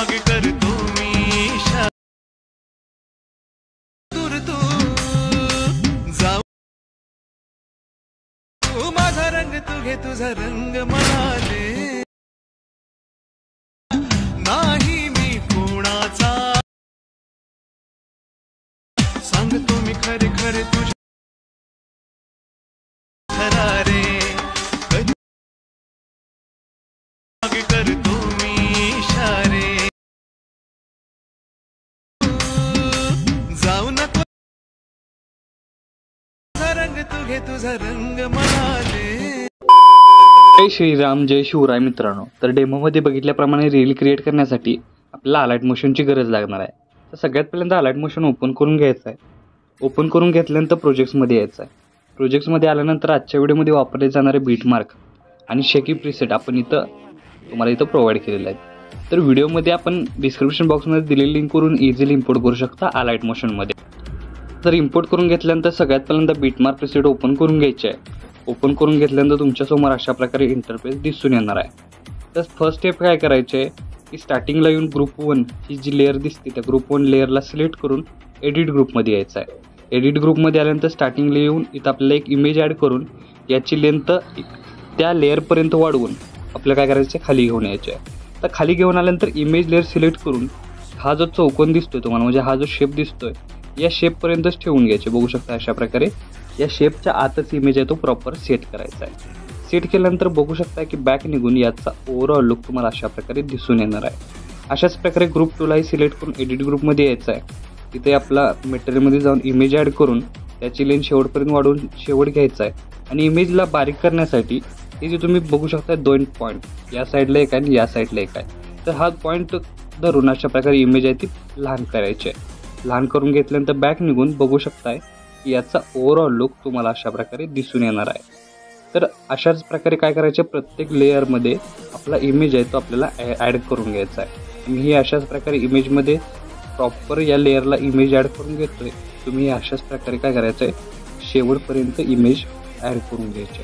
मागे करतो मी दूर तू जाऊ माझा रंग तू घे तुझा रंग म्हणाले नाही मी कोणाचा सांगतो मी खरे खरे तुझ्या रे मागे करतो मी इशारे जाऊ नको रंग तू घे तुझा रंग म्हणाले। जय श्रीराम जय शिवराय मित्रांनो, तर डेमोमध्ये बघितल्याप्रमाणे रील क्रिएट करण्यासाठी आपल्याला अलाइट मोशनची गरज लागणार आहे। तर सगळ्यात पहिल्यांदा अलाइट मोशन ओपन करून घ्यायचं आहे। ओपन करून घेतल्यानंतर प्रोजेक्ट्समध्ये यायचं आहे। प्रोजेक्ट्समध्ये आल्यानंतर आजच्या व्हिडिओमध्ये वापरले जाणारे बीट मार्क आणि शेकी प्रीसेट आपण इथं तुम्हाला इथं प्रोव्हाइड केलेले आहेत। तर व्हिडिओमध्ये आपण डिस्क्रिप्शन बॉक्समध्ये दिलेली लिंकवरून इझिली इम्पोर्ट करू शकता अलाइट मोशनमध्ये। तर इम्पोर्ट करून घेतल्यानंतर सगळ्यात पहिल्यांदा बीट मार्क प्रीसेट ओपन करून घ्यायचे आहे। ओपन करून घेतल्यानंतर तुमच्यासमोर अशा प्रकारे इंटरफेस दिसून येणार आहे। तर फर्स्ट स्टेप काय करायचे की स्टार्टिंगला येऊन ग्रुप 1 ही जी लेअर दिसते त्या ग्रुप 1 लेअरला सिलेक्ट करून एडिट ग्रुपमध्ये यायचं आहे। एडिट ग्रुपमध्ये आल्यानंतर स्टार्टिंगला येऊन इथं आपल्याला एक इमेज ॲड करून याची लेंथ त्या लेअरपर्यंत वाढवून आपल्याला काय करायचं आहे खाली घेऊन यायचे आहे। तर खाली घेऊन आल्यानंतर इमेज लेअर सिलेक्ट करून हा जो चौकोन दिसतोय तुम्हाला म्हणजे हा जो शेप दिसतोय या शेपपर्यंतच ठेवून घ्यायचे। बघू शकता अशा प्रकारे या शेपच्या आतच इमेज आहे तो प्रॉपर सेट करायचा आहे। सेट केल्यानंतर बघू शकता की बॅक निघून याचा ओव्हरऑल लुक तुम्हाला अशा प्रकारे दिसून येणार आहे। अशाच प्रकारे ग्रुप 2लाही सिलेक्ट करून एडिट ग्रुपमध्ये यायचं आहे। तिथे आपला मटेरियलमध्ये जाऊन इमेज ॲड करून त्याची लेंथ शेवटपर्यंत वाढवून शेवट घ्यायचा आहे। आणि इमेजला बारीक करण्यासाठी हे जे तुम्ही बघू शकता 2 पॉईंट या साईडला एक आहे आणि या साईडला एक आहे। तर हा पॉईंट धरून अशा प्रकारे इमेज आहे ती लहान करायची आहे। लहान करून घेतल्यानंतर बॅक निघून बघू शकताय की याचा ओव्हरऑल लुक तुम्हाला अशा प्रकारे दिसून येणार आहे। तर अशाच प्रकारे काय करायचे प्रत्येक लेअरमध्ये आपला इमेज आहे तो आपल्याला ॲड करून घ्यायचा आहे। मी अशाच प्रकारे इमेजमध्ये प्रॉपर या लेअरला इमेज ॲड करून घेतोय। तुम्ही अशाच प्रकारे काय करायचं आहे शेवटपर्यंत इमेज ॲड करून घ्यायचे।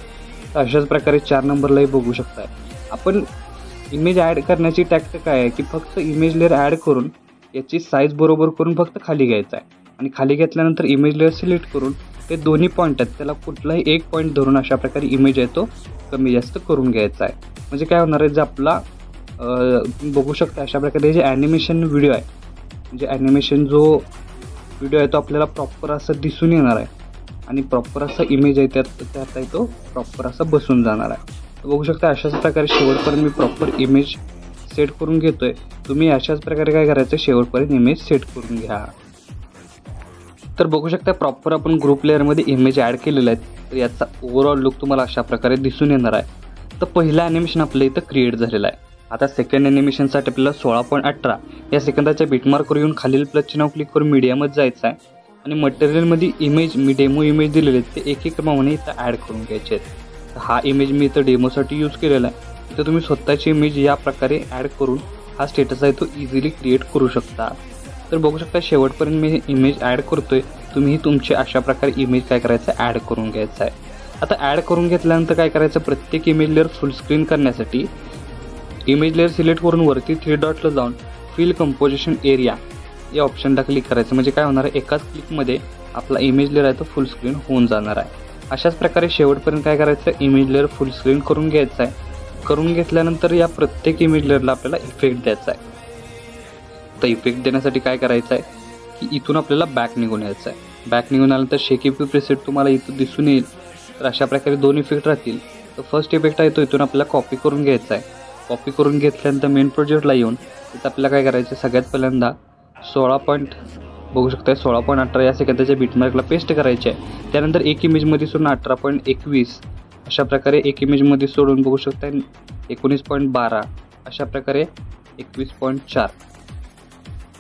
तर अशाच प्रकारे 4 नंबरलाही बघू शकताय आपण इमेज ॲड करण्याची टॅक्टिक काय आहे की फक्त इमेज लेअर ॲड करून याची साईज बरोबर करून फक्त खाली घ्यायचा आहे आणि खाली घेतल्यानंतर इमेज लेअर सिलेक्ट करून ते दोन्ही पॉईंट आहेत त्याला कुठलाही एक पॉईंट धरून अशा प्रकारे इमेज आहे तो कमी जास्त करून घ्यायचा आहे। म्हणजे काय होणार आहे जे आपला बघू शकता अशा प्रकारे जे ॲनिमेशन व्हिडिओ आहे म्हणजे ॲनिमेशन जो व्हिडिओ आहे तो आपल्याला प्रॉपर असं दिसून येणार आहे आणि प्रॉपर असा इमेज आहे त्यात आहे तो प्रॉपर असा बसून जाणार आहे। तर बघू शकता अशाच प्रकारे शेवटपर्यंत मी प्रॉपर इमेज सेट करून घेतोय। तुम्ही अशाच प्रकारे काय करायचं शेवटपर्यंत इमेज सेट करून घ्या। तर बघू शकता प्रॉपर आपण ग्रुप लेअरमध्ये इमेज ॲड केलेले आहेत। तर याचा ओव्हरऑल लुक तुम्हाला अशा प्रकारे दिसून येणार आहे। तर पहिलं ॲनिमेशन आपलं इथं क्रिएट झालेलं आहे। आता सेकंड ॲनिमेशनसाठी आपल्याला 16.18 या सेकंदाच्या बीटमार्कवर येऊन खालील प्लस चिन्हावर क्लिक करून मीडियामध्ये जायचं आहे आणि मटेरियलमध्ये इमेज मी डेमो इमेज दिलेले आहेत ते एक क्रमाने इथं ॲड करून घ्यायचे आहेत। तर हा इमेज मी इथं डेमोसाठी यूज केलेला आहे। इथं तुम्ही स्वतःची इमेज या प्रकारे ॲड करून हा स्टेटस आहे तो इझिली क्रिएट करू शकता। तर बघू शकता शेवटपर्यंत मी इमेज ॲड करतोय। तुम्ही तुमचे अशा प्रकारे इमेज काय करायचं ॲड करून घ्यायचं आहे। आता ॲड करून घेतल्यानंतर काय करायचं प्रत्येक इमेज लेअर फुल स्क्रीन करण्यासाठी इमेज लेअर सिलेक्ट करून वरती 3 डॉटला जाऊन फिल कंपोजिशन एरिया या ऑप्शनला क्लिक करायचं। म्हणजे काय होणार आहे एकाच क्लिकमध्ये आपला इमेज लेअर आहे तो फुल स्क्रीन होऊन जाणार आहे। अशाच प्रकारे शेवटपर्यंत काय करायचं इमेज लेअर फुल स्क्रीन करून घ्यायचं आहे। करून घेतल्यानंतर या प्रत्येक इमेज लेअरला आपल्याला इफेक्ट द्यायचा आहे। तर इफेक्ट देण्यासाठी काय करायचं आहे की इथून आपल्याला बॅक निघून यायचं आहे। बॅक निघून आल्यानंतर शेकी प्रीसेट तुम्हाला इथं दिसून येईल। तर अशा प्रकारे 2 इफेक्ट राहतील। तर फर्स्ट इफेक्ट आहे तो इथून आपल्याला कॉपी करून घ्यायचा आहे। कॉपी करून घेतल्यानंतर मेन प्रोजेक्टला येऊन तिथं आपल्याला काय करायचं सगळ्यात पहिल्यांदा 16.18 या सेकंदाच्या बीटमार्कला पेस्ट करायचे आहे। त्यानंतर एक इमेजमध्ये सोडून 18.21 अशा प्रकारे एक इमेजमध्ये सोडून बघू शकता 19.12 अशा प्रकारे 21.4।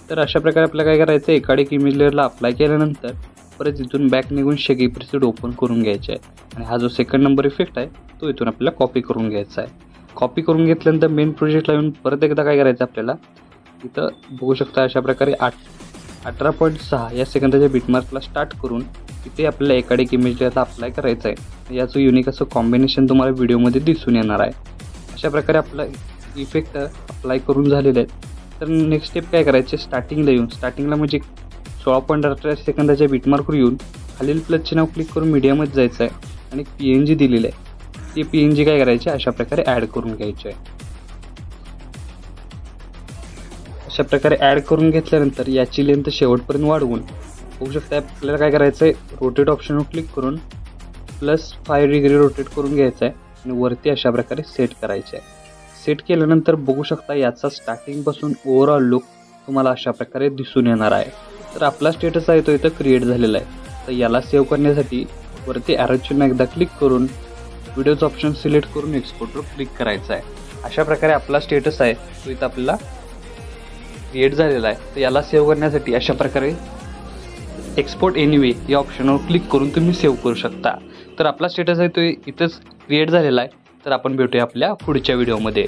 तर अशा प्रकारे आपल्याला काय करायचं एकाड एक इमेज लेअरला अप्लाय केल्यानंतर परत इथून बॅक निघून शेकी प्रीसेट ओपन करून घ्यायचे आहे आणि हा जो सेकंड नंबर इफेक्ट आहे तो इथून आपल्याला कॉपी करून घ्यायचा आहे। कॉपी करून घेतल्यानंतर मेन प्रोजेक्टला येऊन परत एकदा काय करायचं आपल्याला इथं बघू शकता अशा प्रकारे 18.6 या सेकंदाच्या बीटमार्कला स्टार्ट करून इथे आपल्याला एकाड एक इमेज लेअरला अप्लाय करायचं आहे। याचं युनिक असं कॉम्बिनेशन तुम्हाला व्हिडिओमध्ये दिसून येणार आहे। अशा प्रकारे आपला इफेक्ट अप्लाय करून झालेले आहेत। तर नेक्स्ट स्टेप काय करायचे, स्टार्टिंगला येऊन स्टार्टिंगला म्हणजे 16.18 सेकंदाच्या बीटमार्कवर येऊन खालील प्लसचे नाव क्लिक करून मीडियामध्ये जायचं आहे आणि PNG दिलेलं आहे ते PNG काय करायचे अशा प्रकारे ॲड करून घ्यायचे आहे. अशा प्रकारे ॲड करून घेतल्यानंतर याची लेंथ शेवटपर्यंत वाढवून होऊ शकतं आपल्याला काय करायचं आहे, रोटेट ऑप्शनवर क्लिक करून +5 डिग्री रोटेट करून घ्यायचं आहे आणि वरती अशा प्रकारे सेट करायचं आहे. सेट केल्यानंतर बघू शकता याचा स्टार्टिंगपासून ओव्हरऑल लुक तुम्हाला अशा प्रकारे दिसून येणार आहे. तर आपला स्टेटस आहे तो इथं क्रिएट झालेला आहे. तर याला सेव्ह करण्यासाठी वरती ॲरो चिन्ह एकदा क्लिक करून व्हिडिओचं ऑप्शन सिलेक्ट करून एक्सपोर्टवर क्लिक करायचं आहे. अशा प्रकारे आपला स्टेटस आहे तो इथं आपल्याला क्रिएट झालेला आहे. तर याला सेव्ह करण्यासाठी अशा प्रकारे एक्सपोर्ट एनिवे या ऑप्शनवर क्लिक करून तुम्ही सेव्ह करू शकता. तर आपला स्टेटस आहे तो इथंच क्रिएट झालेला आहे. तर आपण भेटूया आपल्या पुढच्या व्हिडिओमध्ये.